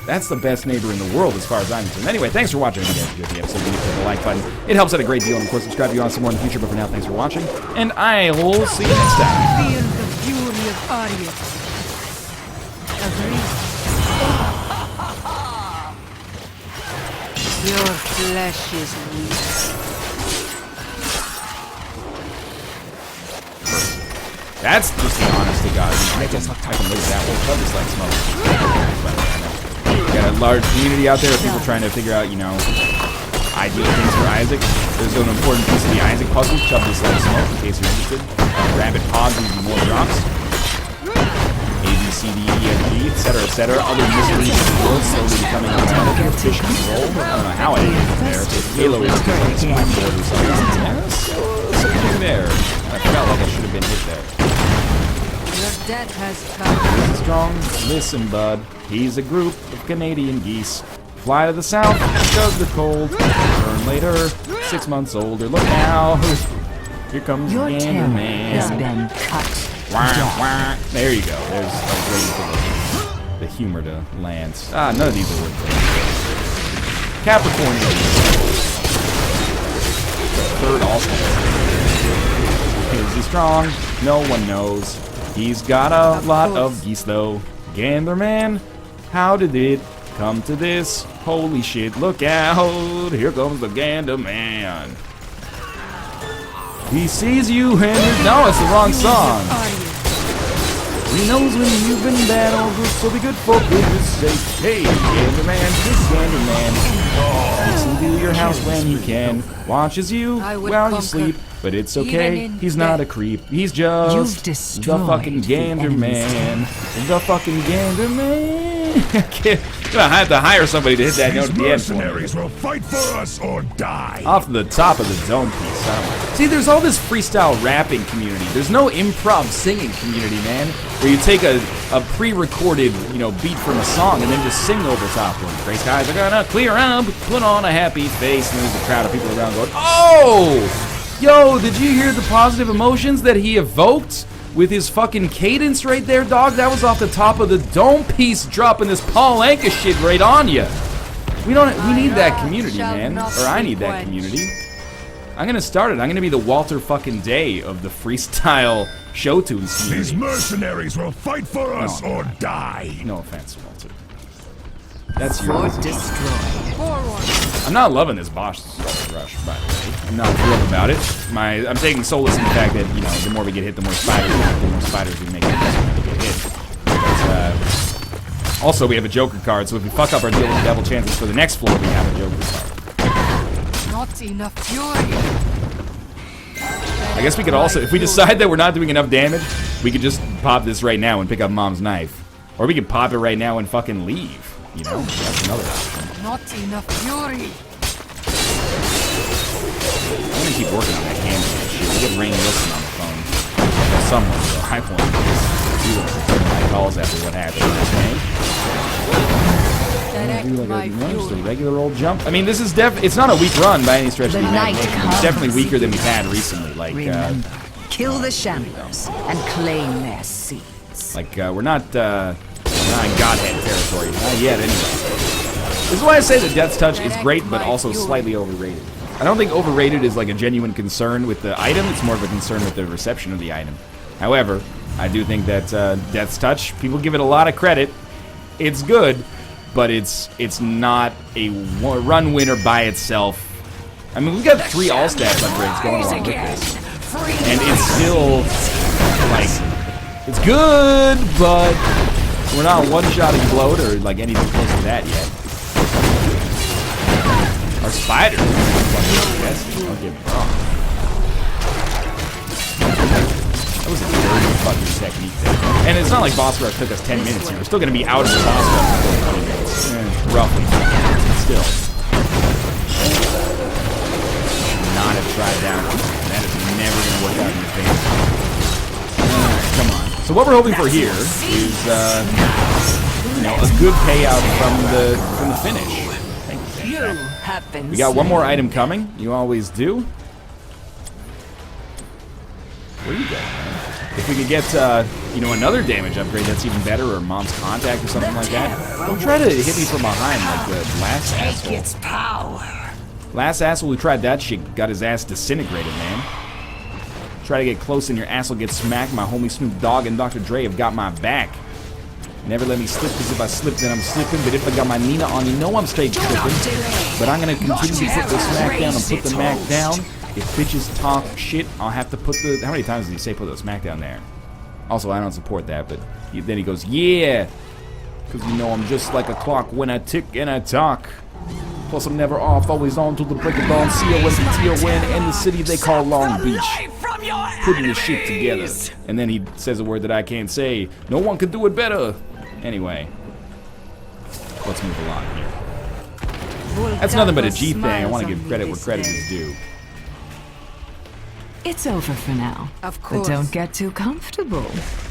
That's the best neighbor in the world as far as I'm concerned. Anyway, thanks for watching. If you guys enjoyed the episode, please click the like button. It helps out a great deal. And of course, subscribe if you want some more in the future. But for now, thanks for watching. And I will see you next time. Feel the fury of Arya. Agree? Your flesh is weak. That's just the honest to God. I can live that way. I just like smoking. Got a large community out there of people trying to figure out, you know, ideal things for Isaac. There's an important piece of the Isaac puzzle. Chubb just like smoke in case you're interested. Rabbit pods and more drops. A, B, C, D, E, F, G, etc. Other mysteries of the world slowly becoming unraveled. Fish can roll. I don't know how I ended up there. Halo is my board or something. Yeah, something there. I felt like I should have been hit there. Your death has come. Strong, listen, bud. He's a group of Canadian geese. Fly to the south, chug the cold. Return later, 6 months older. Look out! Here comes Your the terror man. has been cut. Wah, wah. There you go. There's I was waiting for the humor to land. Ah, none of these are worth it. Capricorn. Third also. Is he strong? No one knows. He's got a lot of geese though. Gander man, how did it come to this? Holy shit, look out! Here comes the Gander man. He sees you and no, it's the wrong song. He knows when you've been bad or good, so be good for goodness sake. Hey, Gander man, this Gander man sneaks into your house when he can, watches you while you sleep. But it's okay, he's not a creep. He's just the fucking Gander man. The fucking Gander man. I have to hire somebody to hit that note at the end for me. Mercenaries will fight for us or die. Off the top of the dome piece. See, there's all this freestyle rapping community. There's no improv singing community, man. Where you take a pre-recorded, you know, beat from a song and then just sing over top of it. Gray skies are gonna clear up, put on a happy face, and there's a crowd of people around going, oh! Yo, did you hear the positive emotions that he evoked with his fucking cadence right there, dog? That was off the top of the dome piece, dropping this Paul Anka shit right on you. We need that community, man. Or I need that community. I'm gonna start it. I'm gonna be the Walter fucking Day of the freestyle show tunes community. These mercenaries will fight for us or die. No offense, Walter. That's For yours. destroy. Forward. I'm not loving this boss rush, by the way. I'm not thrilled about it. I'm taking solace in the fact that, you know, the more we get hit, the more spiders we make it, the more we get hit. But, also, we have a Joker card, so if we fuck up our deal with the devil chances for the next floor, we have a Joker card. Not enough fury. I guess we could also, if we decide that we're not doing enough damage, we could just pop this right now and pick up Mom's knife. Or we could pop it right now and fucking leave. You know, that's another option. Not enough fury. I'm gonna keep working on that camera shit. We get Rain Wilson on the phone. Someone, so I want to do my calls after what happened. Direct Do my like just a fury. regular old jump. I mean, this is it's not a weak run by any stretch of the imagination. It's definitely weaker than we've had recently. Like, Remember, kill the shamblers and claim their seeds. we're not in Godhead territory. Not yet, anyway. This is why I say that Death's Touch is great, but also slightly overrated. I don't think overrated is like a genuine concern with the item. It's more of a concern with the reception of the item. However, I do think that Death's Touch, people give it a lot of credit. It's good, but it's not a run winner by itself. I mean, we've got 3 all-stats upgrades going along with this. And it's still, like, it's good, but we're not one-shotting Bloat or, like, anything close to that yet. Our spiders are fucking best, don't get me wrong. That was a dirty fucking technique there. And it's not like boss rush took us 10 minutes here. We're still going to be out of the boss rush for 20 minutes. Roughly. Still. Not have tried that one. That is never going to work out in your favor. Come on. So what we're hoping for here is, you know, a good payout from the finish. Thank you. We got one more item coming. You always do. Where are you going, man? If we could get, you know, another damage upgrade that's even better, or Mom's Contact or something like that. Don't try to hit me from behind like the last asshole. Its power. Last asshole who tried that shit got his ass disintegrated, man. Try to get close and your ass will get smacked. My homie Snoop Dogg and Dr. Dre have got my back. Never let me slip, because if I slip, then I'm slipping. But if I got my Nina on, you know I'm straight tripping. But I'm going to continue to put the smack down and put the Mac down. If bitches talk shit, I'll have to put the... How many times did he say put the smack down there? Also, I don't support that, but then he goes, yeah. Because you know I'm just like a clock when I tick and I talk. Plus I'm never off, always on till the break of dawn. C-O-N-T-O-N and the city they call Long Beach. Putting the shit together. And then he says a word that I can't say. No one could do it better. Anyway. Let's move along here. That's nothing but a G thing. I want to give credit where credit is due. It's over for now. Of course. But don't get too comfortable.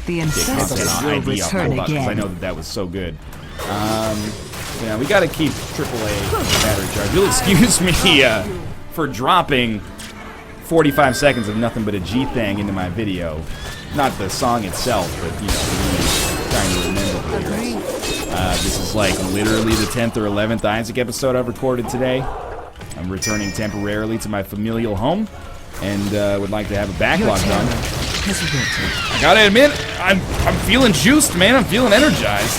The Content infested on will ID on return because I again. know that was so good. Yeah, we gotta keep AAA battery charge. You'll excuse me for dropping 45 seconds of nothing but a G thing into my video. Not the song itself, but you know, trying to remember the lyrics. This is like literally the 10th or 11th Isaac episode I've recorded today. I'm returning temporarily to my familial home, and would like to have a backlog done. I gotta admit, I'm feeling juiced, man. I'm feeling energized.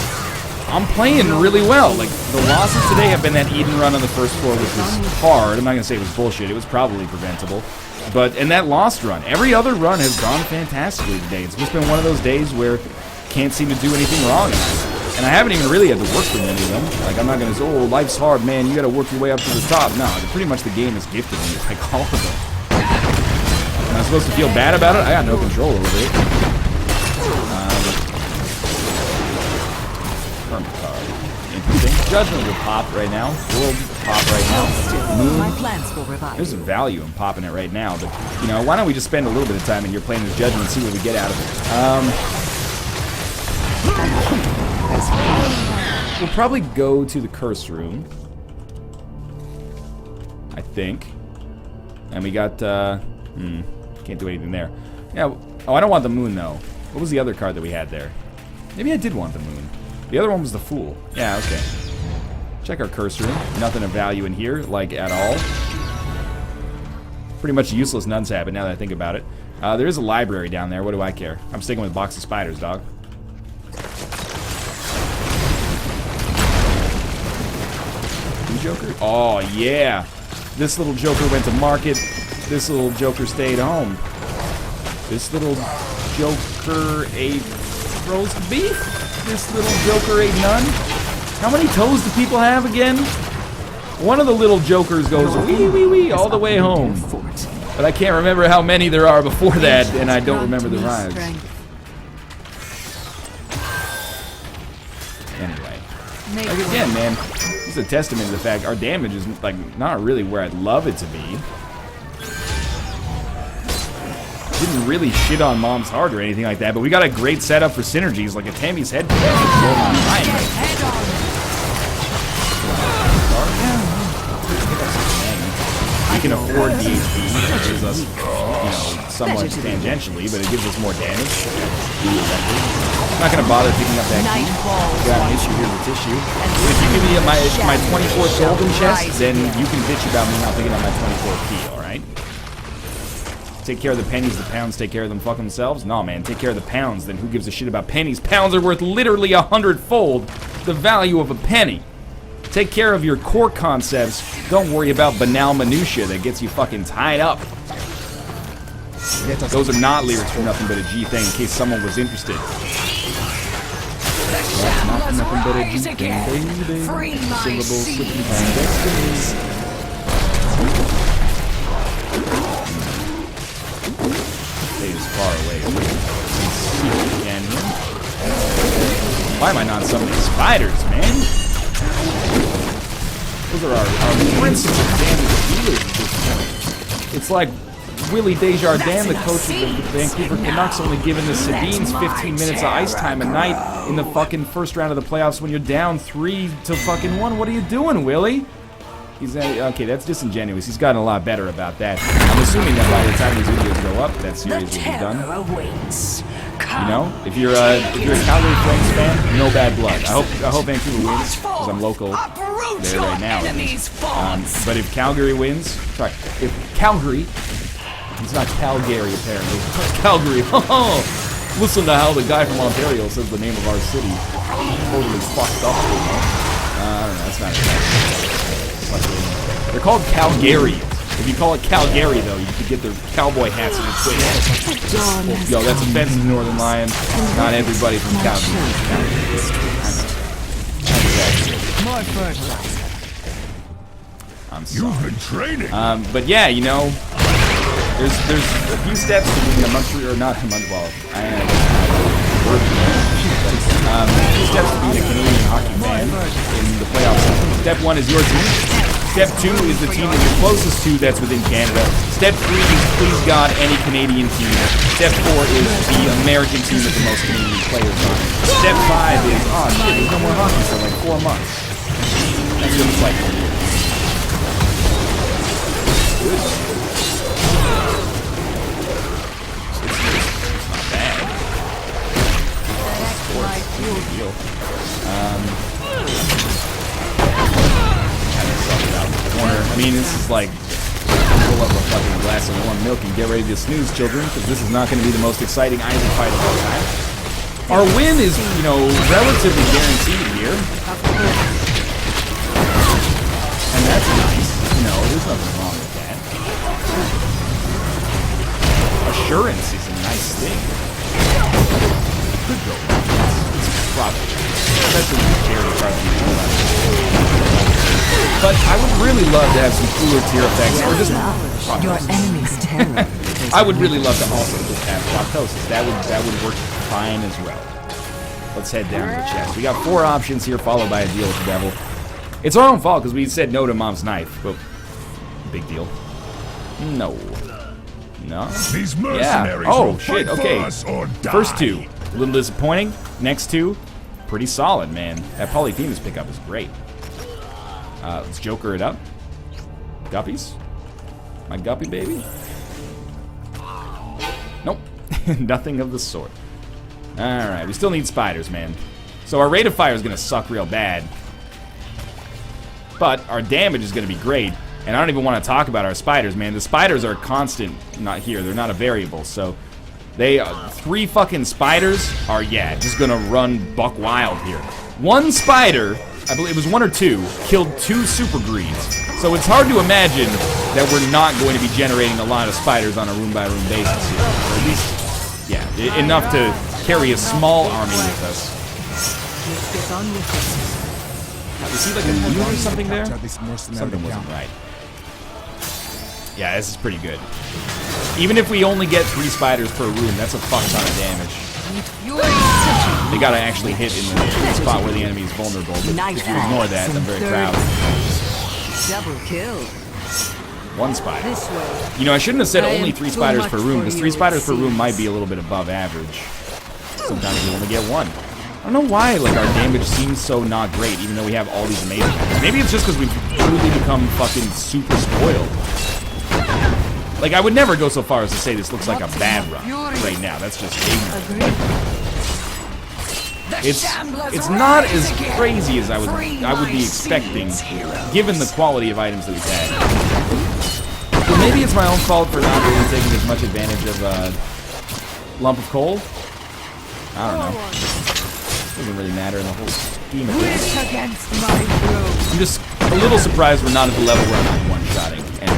I'm playing really well. Like, the losses today have been that Eden run on the first floor, which was hard. I'm not gonna say it was bullshit. It was probably preventable. And that lost run. Every other run has gone fantastically today. It's just been one of those days where can't seem to do anything wrong. And I haven't even really had to work for many of them. Like, I'm not gonna say, oh, life's hard, man. You gotta work your way up to the top. No, pretty much the game has gifted me, like, all of them. Am I supposed to feel bad about it? I got no control over it. Interesting. Judgment will pop right now. Will pop right now. My plans will revive. There's a value in popping it right now, but you know, why don't we just spend a little bit of time in here playing this Judgment and see what we get out of it. We'll probably go to the curse room, I think. And we got can't do anything there. Yeah. Oh, I don't want the moon though. What was the other card that we had there? Maybe I did want the moon. The other one was the Fool. Yeah, okay. Check our curse room. Nothing of value in here, like, at all. Pretty much a useless nuns habit, now that I think about it. There is a library down there. What do I care? I'm sticking with Box of Spiders, dog. Joker? Oh, yeah. This little Joker went to market. This little Joker stayed home. This little Joker ate roast beef. This little Joker ate none. How many toes do people have again? One of the little Jokers goes wee wee wee all the way home. But I can't remember how many there are before that, and I don't remember the rhymes. Anyway. Like again, man, this is a testament to the fact our damage is like not really where I'd love it to be. Didn't really shit on Mom's heart or anything like that, but we got a great setup for synergies, like a Tammy's head. We can afford the HP, which gives us, somewhat tangentially, but it gives us more damage. I'm not gonna bother picking up that key. Got an issue here with tissue. If you give me my 24th golden chest, then you can bitch about me not picking up my 24th key, alright? Take care of the pennies, the pounds take care of them fucking themselves? No, man, take care of the pounds, then who gives a shit about pennies? Pounds are worth literally 100-fold the value of a penny. Take care of your core concepts. Don't worry about banal minutia that gets you fucking tied up. Those are not lyrics for Nothing But a G Thing, in case someone was interested. That's not nothing but a G Thing, baby. Syllables, switching and destinies. Stay as far away as we can here. Why am I not summoning spiders, man? Those are our principal damage dealers at this point. It's like Willie Desjardins, the coach of the Vancouver Canucks, only giving the Sedins 15 minutes of ice time a night in the fucking first round of the playoffs when you're down 3-1. What are you doing, Willie? He's okay, that's disingenuous. He's gotten a lot better about that. I'm assuming that by the time these videos go up, that series will be done. You know, if you're a Calgary Flames fan, no bad blood. I hope Vancouver wins because I'm local there right now. But if Calgary wins, sorry, if Calgary, it's not Calgary apparently, Calgary. Oh, listen to how the guy from Ontario says the name of our city. Totally fucked up. I don't know. That's not it. They're called Calgarians. If you call it Calgary, though, you could get their cowboy hats in your face. Yo, that's offensive, Northern Lion. Not everybody from Calgary is More fertilizer. I'm sorry. You've been training. But yeah, you know, there's a few steps to being a Montreal, or not a Montreal. A few steps to being a Canadian hockey fan in the playoffs. Step 1 is your team. Step 2 is the team that you're closest to that's within Canada. Step 3 is, please God, any Canadian team. Step 4 is the American team with the most Canadian players on it. Step 5 is, oh shit, there's no more hockey for like 4 months. That's what it's like. Good. It's not bad. Deal. I mean, this is like pull up a fucking glass of warm milk and get ready to snooze, children, because this is not going to be the most exciting Isaac fight of all time. Our win is, you know, relatively guaranteed here, and that's nice. You know, there's nothing wrong with that. Assurance is a nice thing. It could go wrong. It's probably, especially with charity cards. But I would really love to have some cooler tier effects, or just your enemy's terror. I would really love to also just have proptosis. That would work fine as well. Let's head down to the chest. We got 4 options here, followed by a deal with the devil. It's our own fault because we said no to Mom's knife. But big deal. No. These mercenaries Oh will shit. fight Okay. for us or die. First 2, a little disappointing. Next 2, pretty solid, man. That Polyphemus pickup is great. Let's Joker it up. Guppies. My guppy baby. Nope. Nothing of the sort. Alright, we still need spiders, man. So our rate of fire is going to suck real bad. But our damage is going to be great. And I don't even want to talk about our spiders, man. The spiders are constant, not here. They're not a variable. So they 3 fucking spiders are, yeah, just going to run buck wild here. 1 spider I believe it was 1 or 2, killed 2 super greens. So it's hard to imagine that we're not going to be generating a lot of spiders on a room-by-room basis here. Or at least, yeah, enough to carry a small army with us. You see like a mule or something there? Something wasn't right. Yeah, this is pretty good. Even if we only get 3 spiders per room, that's a fuck ton of damage. They gotta actually hit in the spot where the enemy is vulnerable. But if you ignore that, I'm very proud. Double kill. 1 spider. You know, I shouldn't have said only 3 spiders per room, because 3 spiders per room might be a little bit above average. Sometimes you only get 1. I don't know why, like, our damage seems so not great, even though we have all these amazing things. Maybe it's just because we've truly become fucking super spoiled. Like, I would never go so far as to say this looks like a bad run right now. That's just ignorant. It's not as crazy as I would be expecting, given the quality of items that we've had. So maybe it's my own fault for not really taking as much advantage of lump of coal. I don't know. Doesn't really matter in the whole scheme of things. I'm just a little surprised we're not at the level where I'm not one-shotting. And,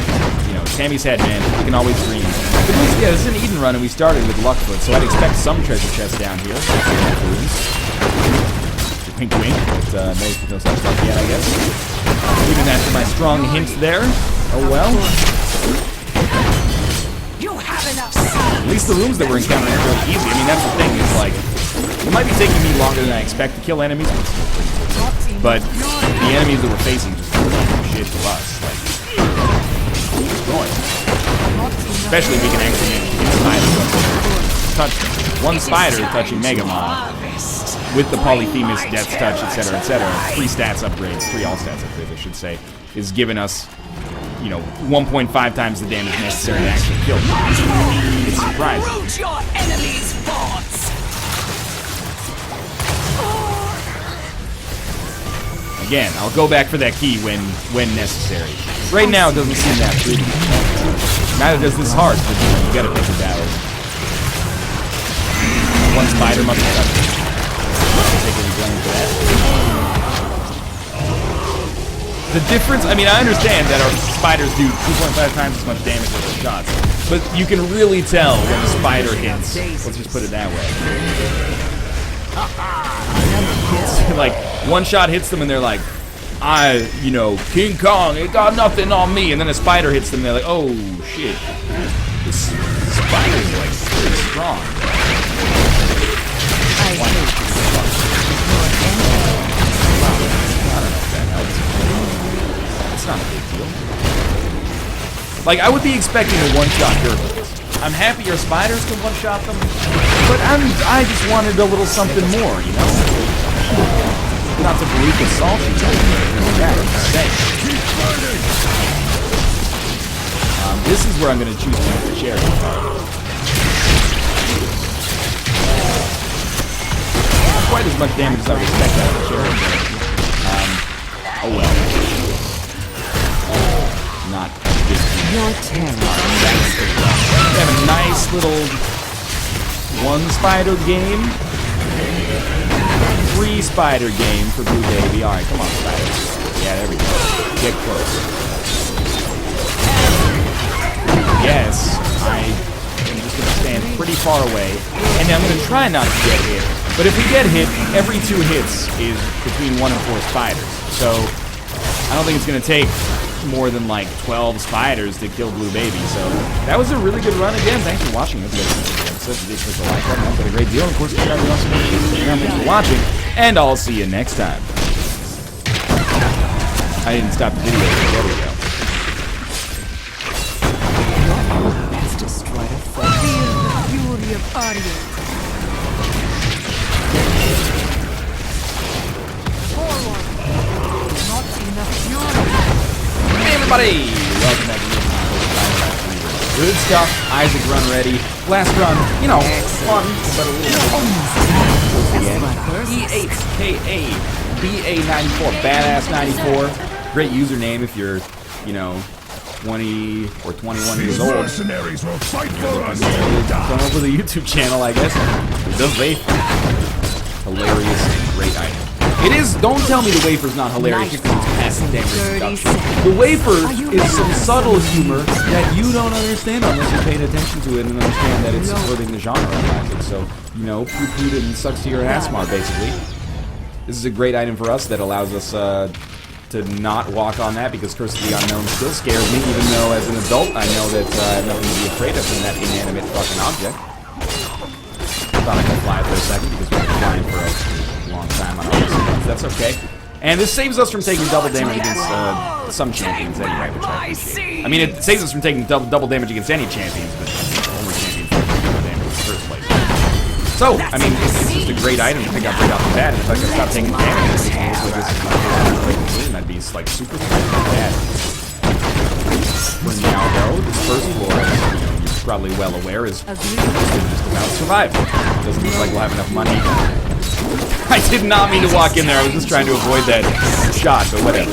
you know, Tammy's head, man, we can always dream. But at least, yeah, this is an Eden run, and we started with Luckfoot, so I'd expect some treasure chests down here. Wink, wink, but no such luck yet, I guess. Even after my strong hint there. Oh well. At least the rooms that we're encountering are really easy. I mean, that's the thing. It's like, it might be taking me longer than I expect to kill enemies, but the enemies that we're facing just do shit to us. Like, especially if we can actually manage to get spiders touch them. 1 spider touching Megamon with the Polyphemus, Death's Touch, etc., etc. 3 stats upgrades, 3 all stats upgrades, I should say, is giving us, you know, 1.5 times the damage necessary to actually kill them. It's surprising. Your enemy's forts. Again, I'll go back for that key when necessary. Right now, it doesn't seem that pretty. Neither does this heart, but you gotta pick a battle. 1 spider must be touched. Take any blame for that. The difference, I mean, I understand that our spiders do 2.5 times as much damage with their shots, but you can really tell when a spider hits. Let's just put it that way. Like, 1 shot hits them and they're like, you know, King Kong, it got nothing on me. And then a spider hits them and they're like, oh, shit. This spider's, like, pretty strong. I don't know if that helps. It's not a big deal. Like, I would be expecting a 1-shot Gurgles. I'm happy your spiders can 1-shot them, but I just wanted a little something more, you know? Not to believe the salty. This is where I'm going to choose to use the cherry. Not quite as much damage as I would expect out of the cherry. Oh well. Not good. Your terror. We have a nice little 1 spider game. 3 spider game for Blue Baby. Alright, come on, spiders. Yeah, there we go. Get close. Yes, I am just going to stand pretty far away, and I'm going to try not to get hit. But if we get hit, every 2 hits is between 1 and 4 spiders. So, I don't think it's going to take more than like 12 spiders to kill Blue Baby. So, that was a really good run again. Thanks for watching. Hope you guys enjoyed the episode. If you did, click the like button. I've got a great deal. Of course, subscribe to us. Thanks for watching, and I'll see you next time. I didn't stop the video. There we go. Has destroyed a foe. Feel the fury of Arya. Forward. Not enough fury. Hey everybody! Welcome back to the good stuff. Isaac run ready. Last run, you know, fun, but a little E8KA BA94, Badass 94. Great username if you're, you know, 20 or 21 years old. Mercenaries will fight for us. Come up with a YouTube channel, I guess. The Vape. Hilarious and great item. It is. Don't tell me the wafer's not hilarious because it's passive damage reduction. The wafer is some subtle humor that you don't understand unless you're paying attention to it and understand that it's supporting the genre of magic. So, you know, poo-pooed and sucks to your assmar, basically. This is a great item for us that allows us to not walk on that because Curse of the Unknown still scares me, even though as an adult I know that I have nothing to be afraid of in that inanimate fucking object. Thought I could fly for a second because we've been flying for a long time on all this stuff. That's okay. And this saves us from taking double damage against some champions anyway, which I appreciate. I mean, it saves us from taking double damage against any champions, but only champions that take double damage in the first place. So, I mean, it's just a great item to pick up right off the bat, and if I can stop taking damage, like this is my favorite game, that'd be like super bad. For now, though, this first floor, you're probably well aware, is just about survival. Doesn't look like we'll have enough money. I did not mean to walk in there. I was just trying to avoid that shot, but whatever.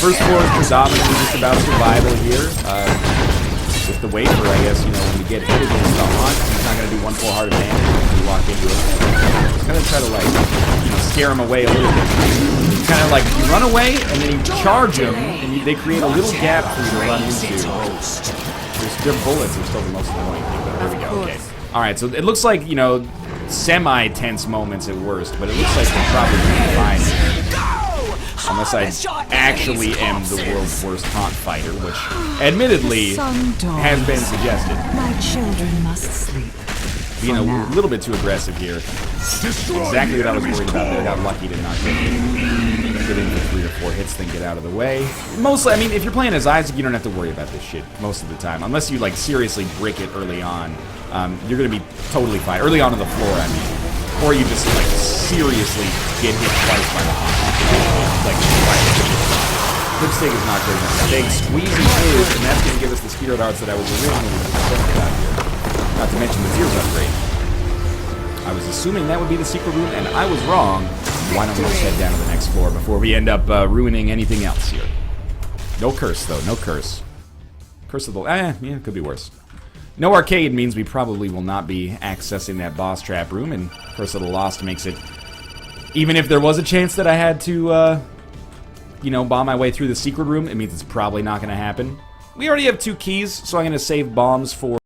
First floor is predominantly just about survival here. With the wafer, I guess, you know, when we get hit against the haunt, he's not going to do 1 full heart of damage when we walk into it. Just going to try to, like, you know, scare him away a little bit. Kind of like, you run away, and then you charge him, and they create a little gap for you to run into. Their bullets are still the most annoying thing, but there we go, okay. Alright, so it looks like, you know, semi-tense moments at worst, but it looks like they're probably going to be fine here. Unless I actually am the world's worst taunt fighter, which admittedly has been suggested. My children must sleep. Being a little bit too aggressive here. Exactly what I was worried about there. I got lucky to not get in for 3 or 4 hits, then get out of the way. Mostly, I mean, if you're playing as Isaac, you don't have to worry about this shit most of the time. Unless you, like, seriously brick it early on. You're going to be totally fine. Early on the floor, I mean. Or you just, like, seriously get hit twice by the hawk. Like, Lipstick is not great enough. Big squeezing is, and that's going to give us the spirit arts that I was originally concerned about here. Not to mention the Tears upgrade. I was assuming that would be the secret room, and I was wrong. Why don't we just head down to the next floor before we end up ruining anything else here? No curse, though. No curse. Curse of the... yeah, it could be worse. No arcade means we probably will not be accessing that boss trap room, and Curse of the Lost makes it... Even if there was a chance that I had to, you know, bomb my way through the secret room, it means it's probably not going to happen. We already have 2 keys, so I'm going to save bombs for...